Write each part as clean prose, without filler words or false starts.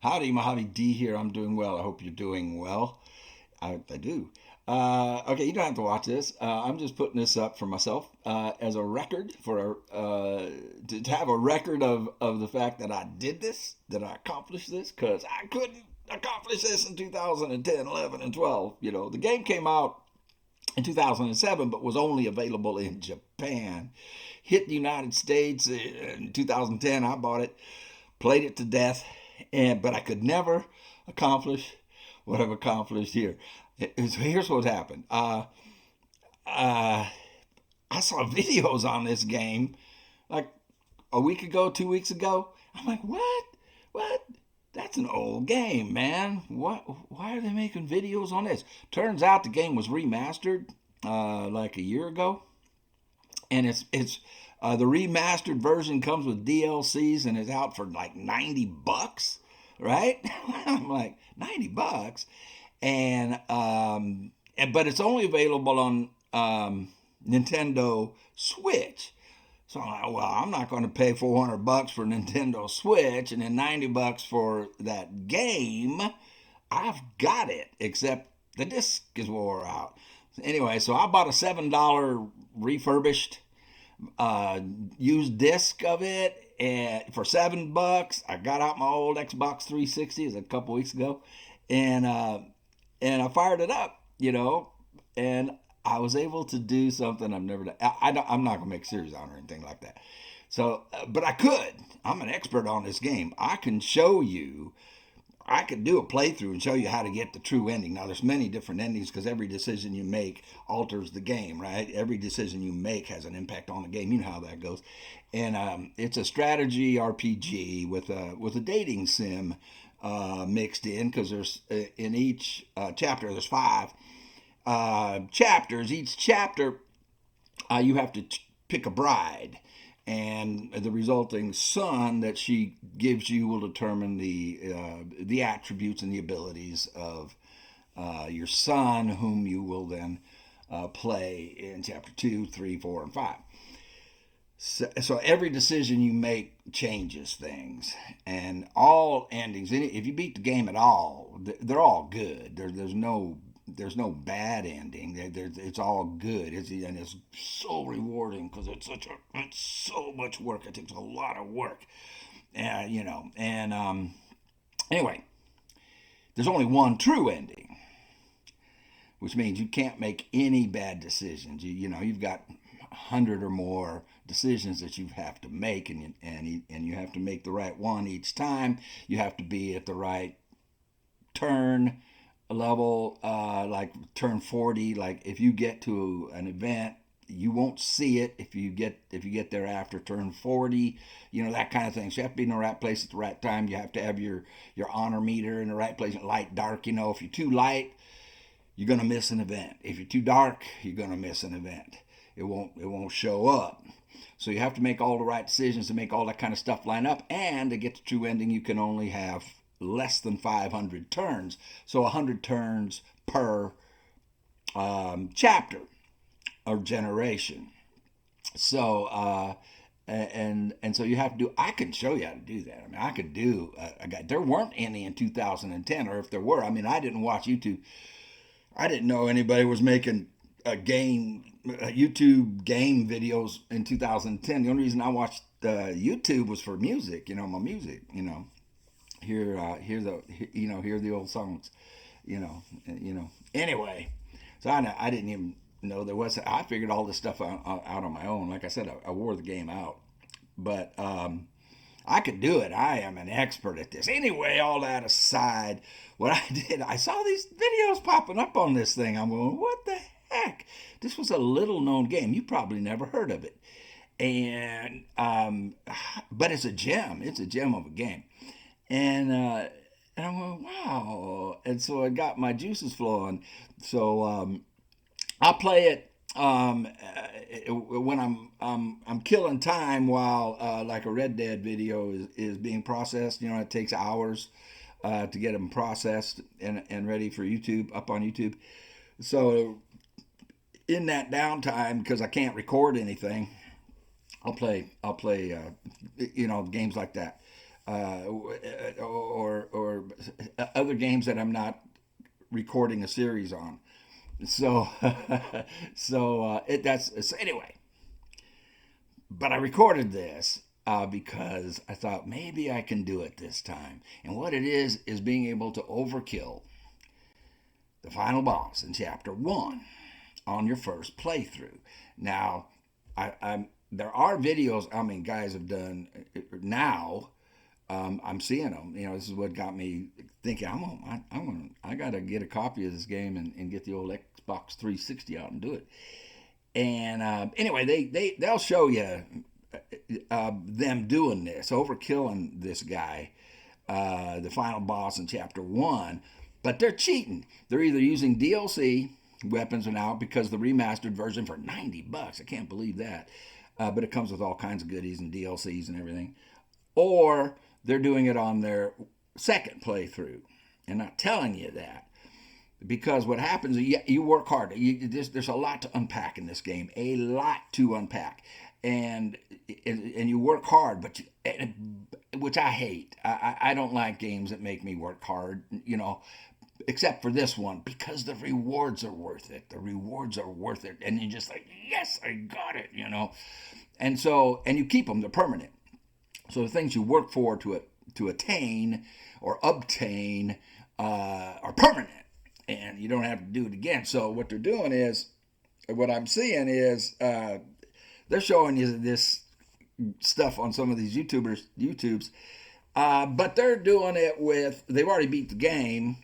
Howdy, Mojave D here. I'm doing well. I hope you're doing well. I do. Okay, you don't have to watch this. I'm just putting this up for myself as a record to have a record of the fact that I did this, that I accomplished this, because I couldn't accomplish this in 2010, 11, and 12. The game came out in 2007, but was only available in Japan. Hit the United States in 2010. I bought it, played it to death, but I could never accomplish what I've accomplished here. Here's what happened. Uh, I saw videos on this game like a week ago, 2 weeks ago. I'm like, what? What? That's an old game, man. What? Why are they making videos on this? Turns out the game was remastered like a year ago, and it's the remastered version comes with DLCs and is out for like $90, right? I'm like $90, but it's only available on Nintendo Switch. So I'm like, well, I'm not going to pay $400 for Nintendo Switch and then $90 for that game. I've got it, except the disc is wore out. Anyway, so I bought a $7 refurbished used disc of it and for $7. I got out my old Xbox 360 it was a couple weeks ago, and I fired it up, and I was able to do something I've never done. I'm not gonna make a series on or anything like that. So, but I could. I'm an expert on this game. I can show you. I could do a playthrough and show you how to get the true ending. Now, there's many different endings because every decision you make alters the game, right? Every decision you make has an impact on the game. You know how that goes. And it's a strategy RPG with a dating sim mixed in because there's in each chapter there's five chapters. Each chapter you have to pick a bride, and the resulting son that she gives you will determine the attributes and the abilities of your son, whom you will then play in chapter 2, 3, 4, and 5. So every decision you make changes things, and all endings. If you beat the game at all, they're all good. There's no bad ending. It's all good. And it's so rewarding because it's so much work. It takes a lot of work, And anyway, there's only one true ending, which means you can't make any bad decisions. You've got 100 or more decisions that you have to make, and you have to make the right one each time. You have to be at the right turn level, like turn 40. Like if you get to an event, you won't see it if you get there after turn 40, that kind of thing. So you have to be in the right place at the right time. You have to have your honor meter in the right place, light, dark. If you're too light, you're going to miss an event. If you're too dark, you're going to miss an event. It won't show up. So you have to make all the right decisions to make all that kind of stuff line up, and to get the true ending you can only have less than 500 turns. So 100 turns per chapter or generation. So and so you have to do. I can show you how to do that. I mean, I could do. There weren't any in 2010, or if there were, I mean, I didn't watch YouTube. I didn't know anybody was making YouTube game videos in 2010. The only reason I watched YouTube was for music. My music. Hear the old songs. Anyway, so I didn't even know there was. I figured all this stuff out on my own. Like I said, I wore the game out, but I could do it. I am an expert at this. Anyway, all that aside, what I did, I saw these videos popping up on this thing. I'm going, what the heck? This was a little known game. You probably never heard of it, and but it's a gem. It's a gem of a game, and I'm going, wow. And so I got my juices flowing. So I play it when I'm killing time while like a Red Dead video is being processed. It takes hours to get them processed and ready for YouTube, up on YouTube. So in that downtime, because I can't record anything, I'll play games like that, or other games that I'm not recording a series on. So, so anyway. But I recorded this because I thought maybe I can do it this time. And what it is being able to overkill the final boss in chapter 1 on your first playthrough. Now, there are videos. I mean, guys have done now. I'm seeing them. You know, this is what got me thinking. I got to get a copy of this game and get the old Xbox 360 out and do it. And anyway, they'll show you them doing this, overkilling this guy, the final boss in chapter 1. But they're cheating. They're either using DLC weapons now because the remastered version for $90. I can't believe that. But it comes with all kinds of goodies and DLCs and everything. Or they're doing it on their second playthrough and not telling you that. Because what happens is you work hard. There's a lot to unpack in this game, a lot to unpack, and you work hard, but which I hate. I don't like games that make me work hard, you know, except for this one, because the rewards are worth it. The rewards are worth it, and you're just like, yes, I got it, you know, and you keep them. They're permanent. So the things you work for to attain or obtain are permanent. And you don't have to do it again. So what they're doing is, what I'm seeing is, they're showing you this stuff on some of these YouTubes, but they're doing it with, they've already beat the game,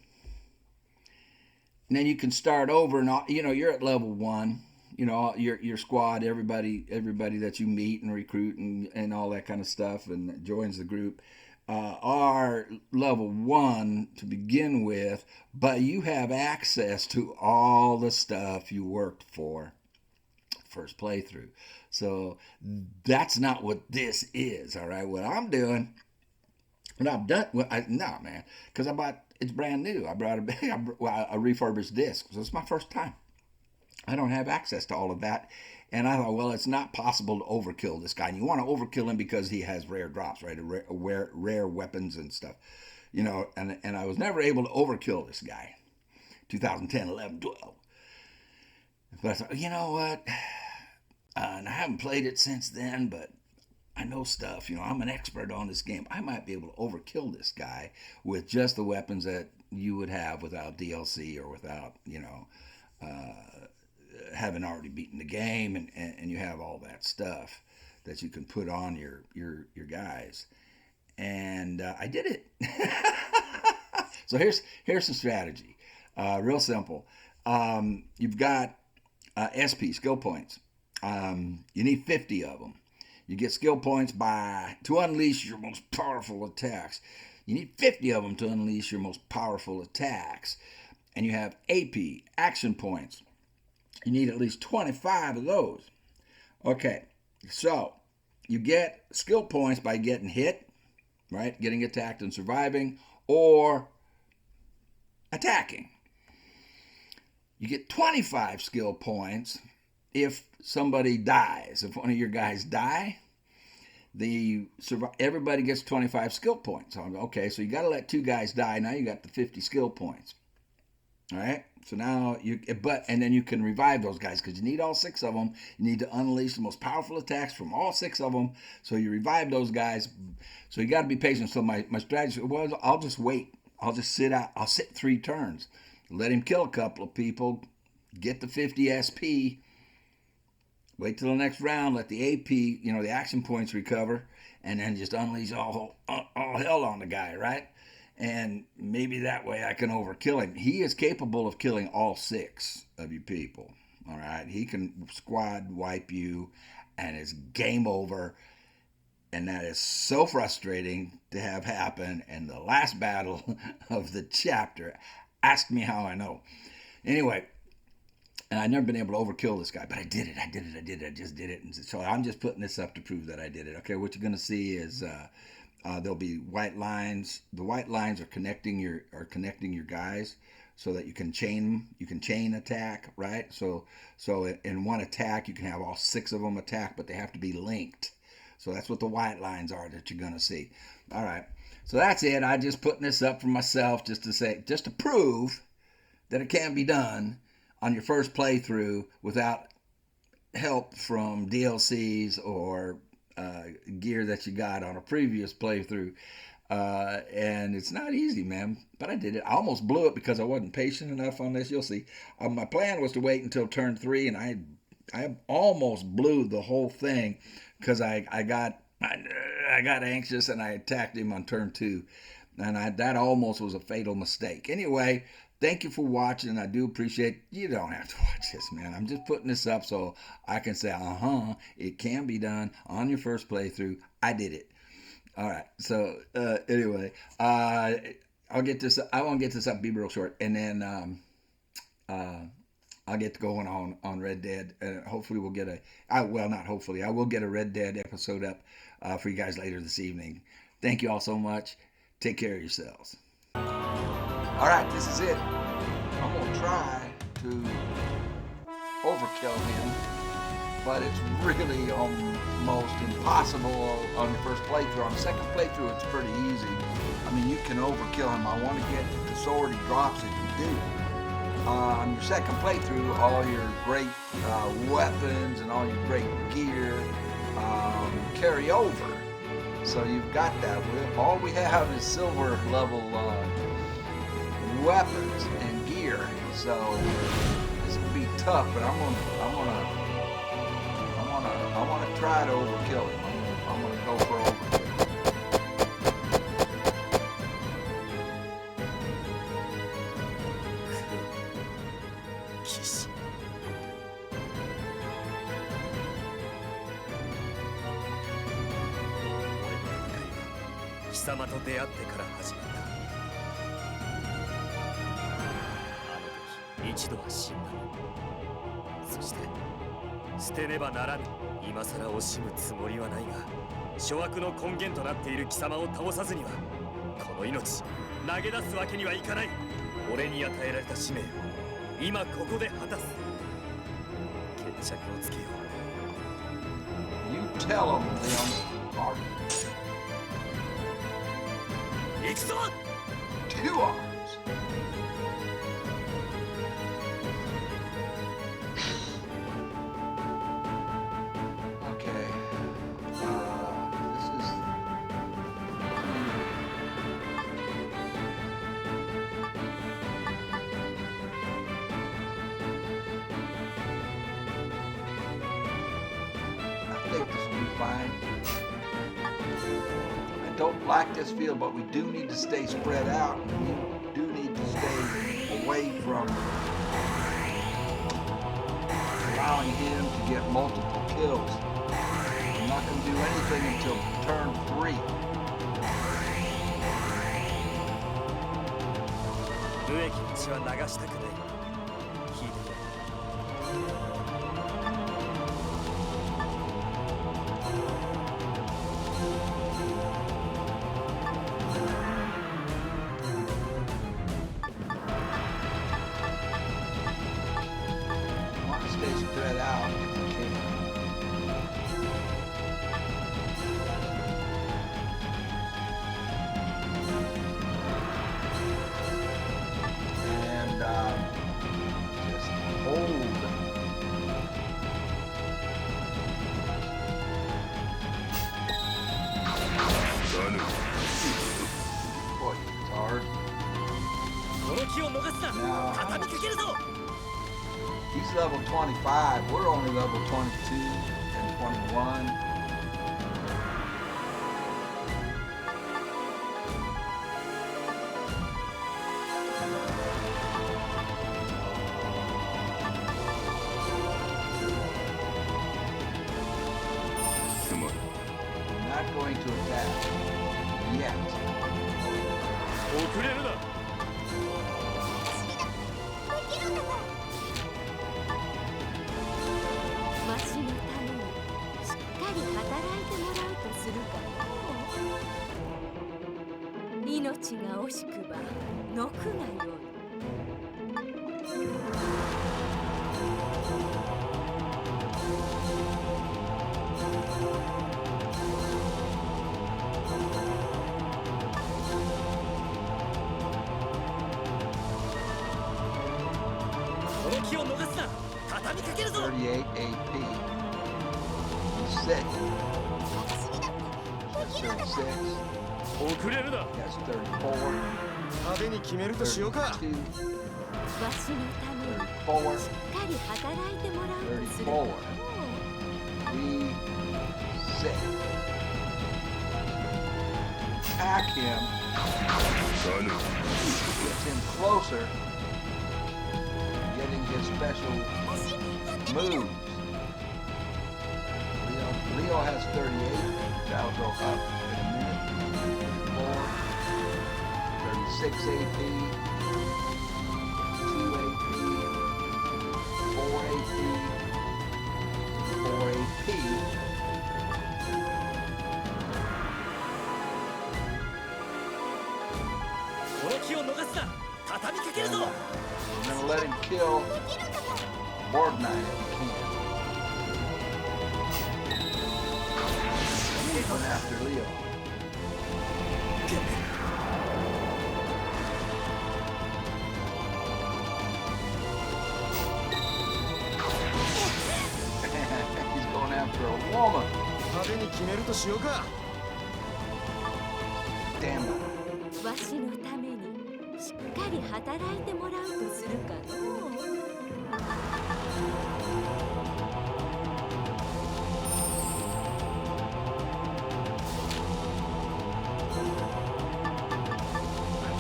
and then you can start over, and you know, you're at level 1, you know, your squad, everybody that you meet and recruit and all that kind of stuff, and joins the group. Are level 1 to begin with, but you have access to all the stuff you worked for first playthrough. So that's not what this is, all right? What I'm doing, and I've done, no, man, because it's brand new. I brought a refurbished disc, so it's my first time. I don't have access to all of that. And I thought, well, it's not possible to overkill this guy. And you want to overkill him because he has rare drops, right? Rare weapons and stuff. You know, and I was never able to overkill this guy. 2010, 11, 12. But I thought, you know what? And I haven't played it since then, but I know stuff. You know, I'm an expert on this game. I might be able to overkill this guy with just the weapons that you would have without DLC or without, you know, having already beaten the game, and you have all that stuff that you can put on your guys. And I did it. So here's the strategy. Real simple. You've got SP, skill points. You need 50 of them. You get skill points to unleash your most powerful attacks. You need 50 of them to unleash your most powerful attacks. And you have AP, action points. You need at least 25 of those. Okay, so you get skill points by getting hit, right? Getting attacked and surviving, or attacking. You get 25 skill points if somebody dies. If one of your guys die, everybody gets 25 skill points. Okay, so you got to let 2 guys die. Now you got the 50 skill points. All right. So now and then you can revive those guys because you need all 6 of them. You need to unleash the most powerful attacks from all 6 of them. So you revive those guys. So you got to be patient. So my strategy was, I'll just wait. I'll just sit out. I'll sit 3 turns. Let him kill a couple of people. Get the 50 SP. Wait till the next round. Let the AP, you know, the action points recover, and then just unleash all hell on the guy, right? And maybe that way I can overkill him. He is capable of killing all 6 of you people. All right. He can squad wipe you, and it's game over. And that is so frustrating to have happen in the last battle of the chapter. Ask me how I know. Anyway, and I've never been able to overkill this guy, but I did it. I just did it. And so I'm just putting this up to prove that I did it. Okay, what you're going to see is there'll be white lines. The white lines are connecting your guys so that you can chain them. You can chain attack, right? So in one attack, you can have all 6 of them attack, but they have to be linked. So that's what the white lines are that you're going to see. All right. So that's it. I just putting this up for myself just to say, just to prove that it can be done on your first playthrough without help from DLCs or gear that you got on a previous playthrough. And it's not easy, man. But I did it. I almost blew it because I wasn't patient enough on this. You'll see. My plan was to wait until turn 3, and I almost blew the whole thing because I got anxious and I attacked him on turn 2, and that almost was a fatal mistake. Anyway, thank you for watching. I do appreciate. You don't have to watch this, man. I'm just putting this up so I can say, it can be done on your first playthrough. I did it. All right. So anyway, I'll get this. I won't get this up. Be real short, and then I'll get going on Red Dead, and hopefully we'll get not hopefully, I will get a Red Dead episode up for you guys later this evening. Thank you all so much. Take care of yourselves. All right, this is it. I'm gonna try to overkill him, but it's really almost impossible on your first playthrough. On the second playthrough, it's pretty easy. I mean, you can overkill him. I want to get the sword he drops that you do. On your second playthrough, all your great weapons and all your great gear carry over. So you've got that. All we have is silver level weapons and gear. So this will be tough, but I want to try to overkill him. I'm gonna go for overkill. You tell them, Leon. Two arms. Okay. This is. I think this will be fine. I don't like this field, but we do need to stay spread out. We do need to stay away from allowing him to get multiple kills. I'm not going to do anything until turn 3. Stay spread out if you can. And just hold. Boy, it's hard. Now, he's level 25. We're only level 22 and 21. I'm not going to attack yet. 38 AP. He's sick. That's 36. 遅れるな。 That's 34. 派手に決めるとしようか。 32. わしのために 34. しっかり働いてもらうとするかのう。 We sick. Attack him. Gets him closer. Getting his special moves. Leo has 38. That'll go up in a minute. 4. 36 AP. 2 AP. 4 AP. 4 AP. I'm gonna let him kill Borgnine if he can. He's going after Leo. He's going after a woman. 派手に決めるとしようか。 Damn it. わしのためにしっかり働いてもらうとするかのう。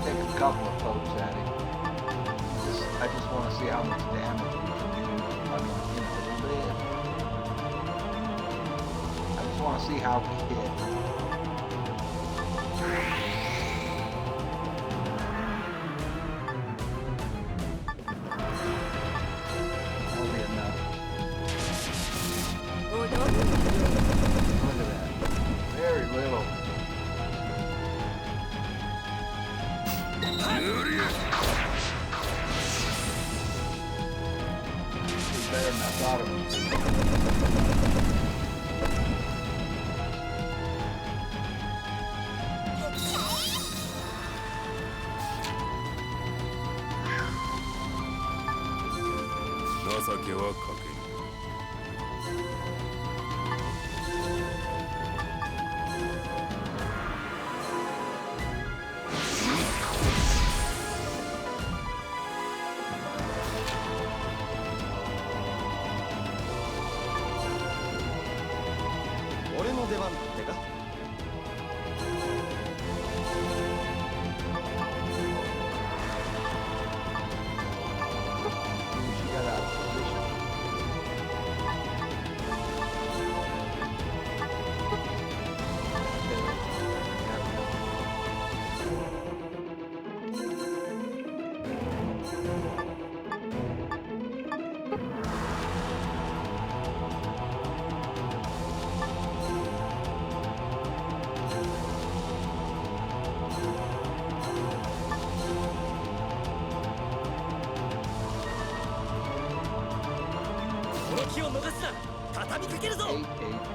Take a couple of pokes at him. I just want to see how much damage we can do. I mean, a little bit. I just want to see how we hit. That'll be enough. 踊る Look at that. Very little. He's better than I thought it would be. "俺の出番ってか?" She got out of position. Eight AP.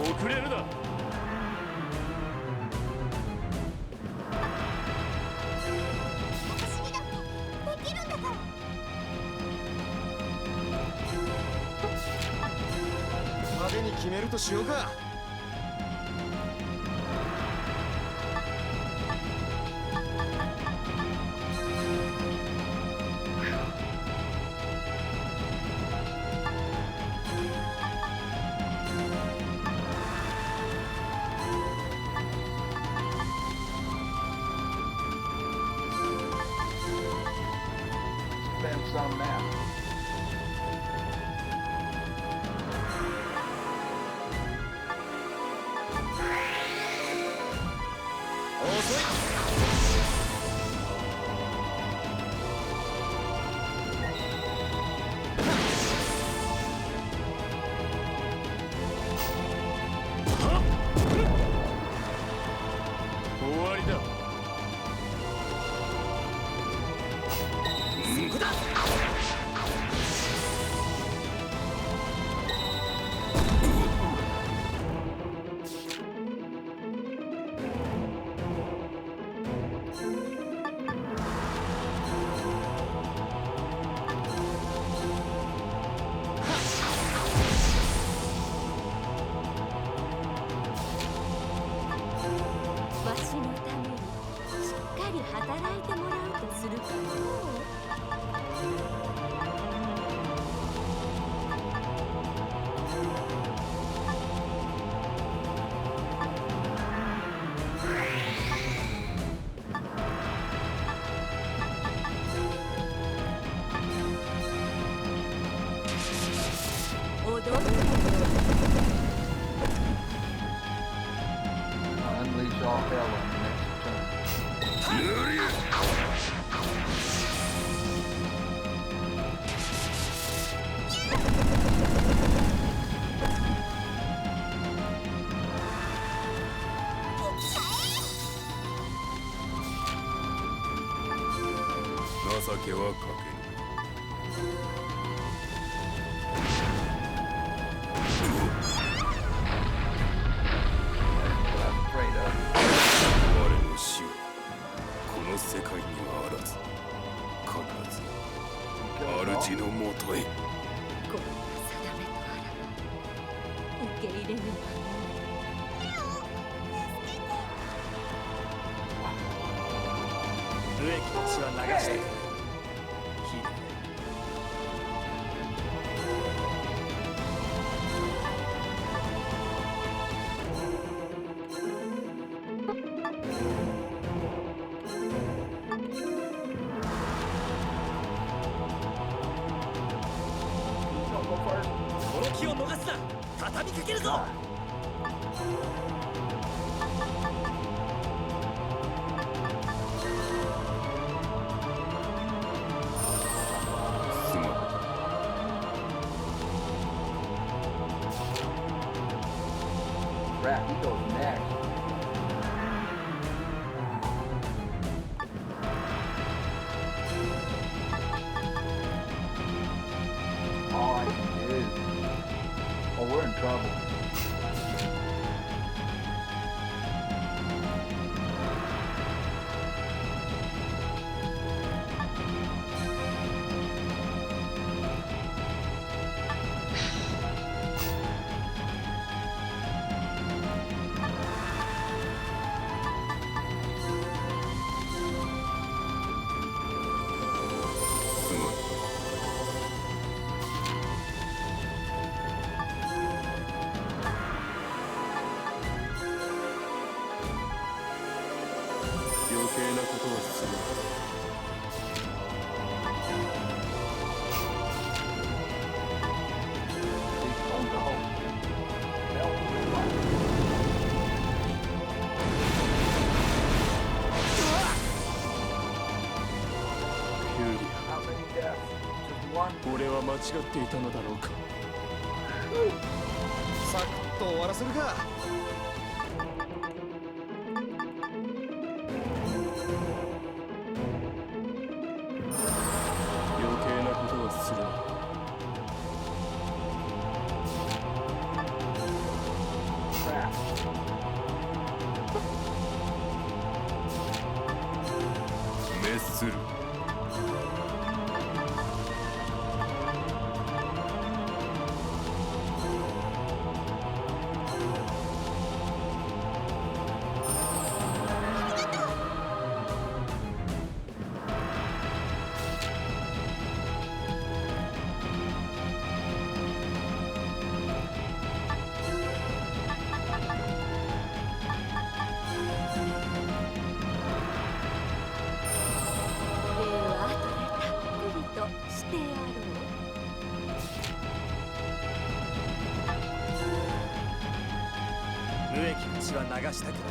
遅れるな。 派手に決めるとしようか。 Spend some now. するかの踊るのよ Unleash all hell on the next turn. 情けはかけぬ。我の死はこの世界にはあらず、必ず主のもとへ。こんな定めとあらば受け入れぬわ無益の血は流したくない。聞いてくれ。この気を逃すな。畳みかけるぞ。すまん。 Crap, he goes next. All I can do. Oh, we're in trouble. How many deaths? Just one? 俺は間違っていたのだろうか。サクッと終わらせるか。余計なことはするな。 Crap. 滅する。 礼は後でたっぷりとしてやろう無益の血は流したくない。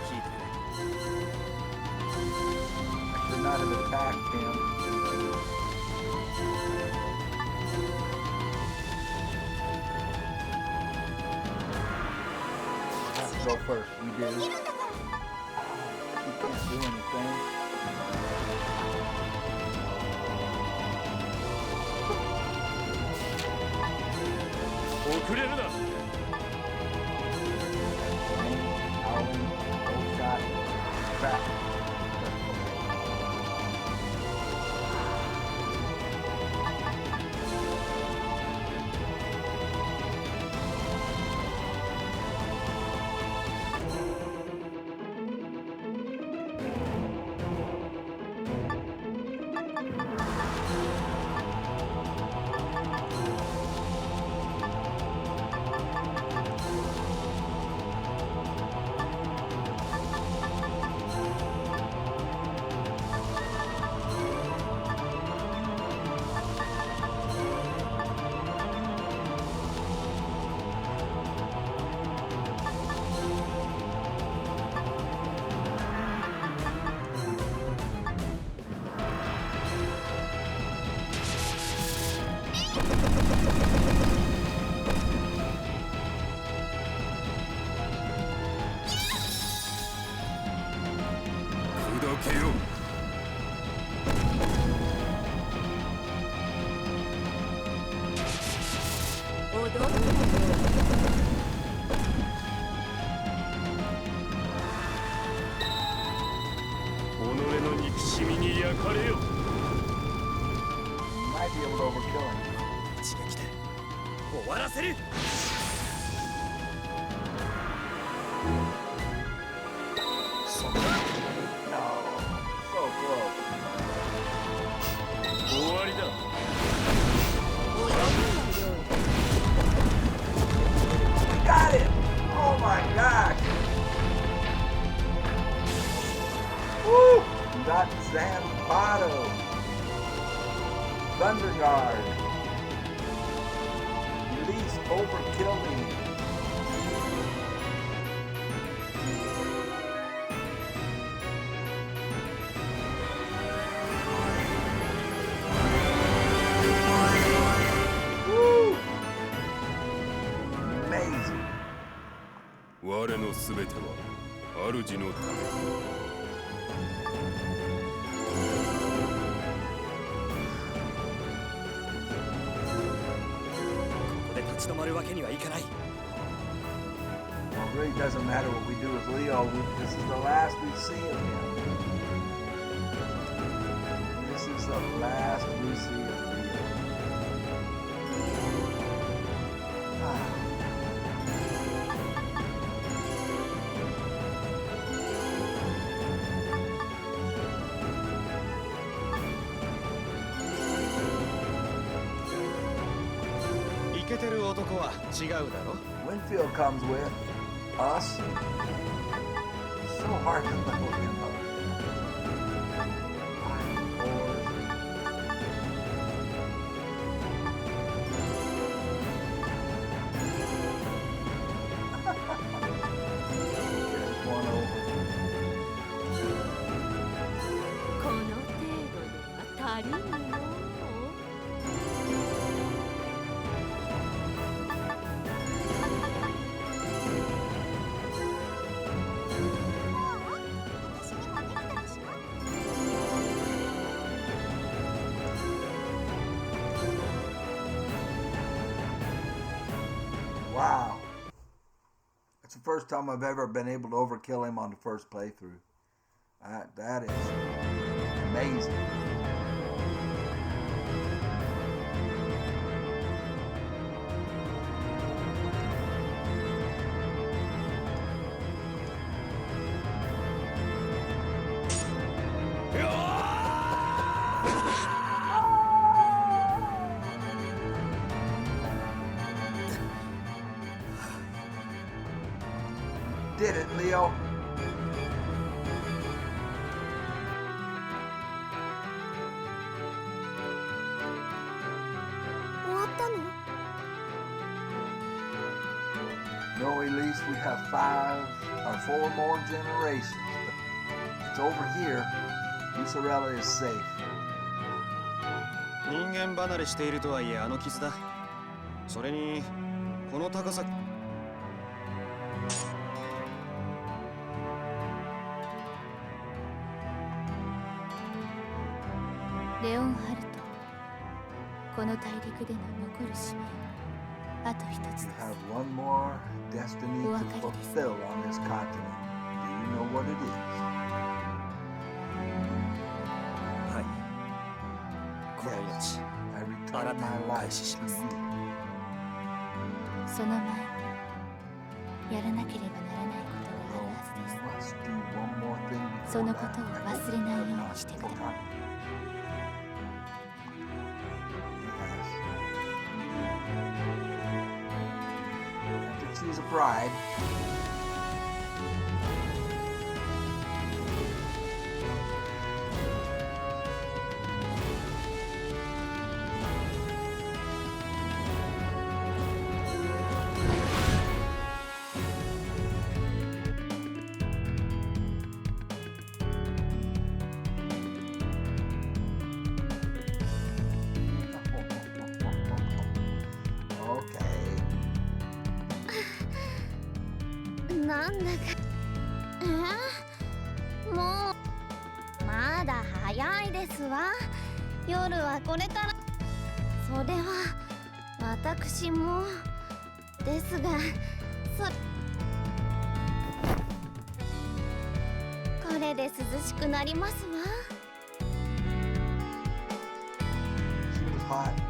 聞いてくれ。 I should not have attacked him. I have to go first. You do. You can't do anything. Howling, old shot, crap. けよ。踊るのよ。己の憎しみに焼かれよ。 Might be able to overkill him. 一撃で終わらせる。 No. So close. 終わりだ。踊るのよ。 Got it! Oh my gosh! Woo! Got Zampato. Thunder Guard. Release Overkill me. Woo! Amazing. 我のすべては主のため。ここで立ち止まるわけにはいかない。 Well, it really doesn't matter what we do with Leo. This is the last we see of him. This is the last we see of Leo. Ah. Winfield comes with us. So hard to level him up. Get one over. この程度では足りぬの。Wow. That's the first time I've ever been able to overkill him on the first playthrough. That is amazing. Did it, Leo. No, Elise, we have 5 or 4 more generations. But it's over here. Usarella is safe. 人間離れしているとはいえあの傷だ。それにこの高さ。レオンハルト、この大陸での残る使命はあと一つ You です。 have one more destiny to fulfill on this continent. Do you know what it is? はい。この Yes, 命、 I あな return た my にお life 返しし to ます。 you. その前にやらなければならないことがあるはずです。 Must do one more thing before そのことを that. I hope 忘れないよ you う have に not してください。 forgotten. Yes. You have to choose a bride. Okay. なんだかもう早いですわ。夜はこれから。それは私もですが、これで涼しくなりますわ。 She was hot.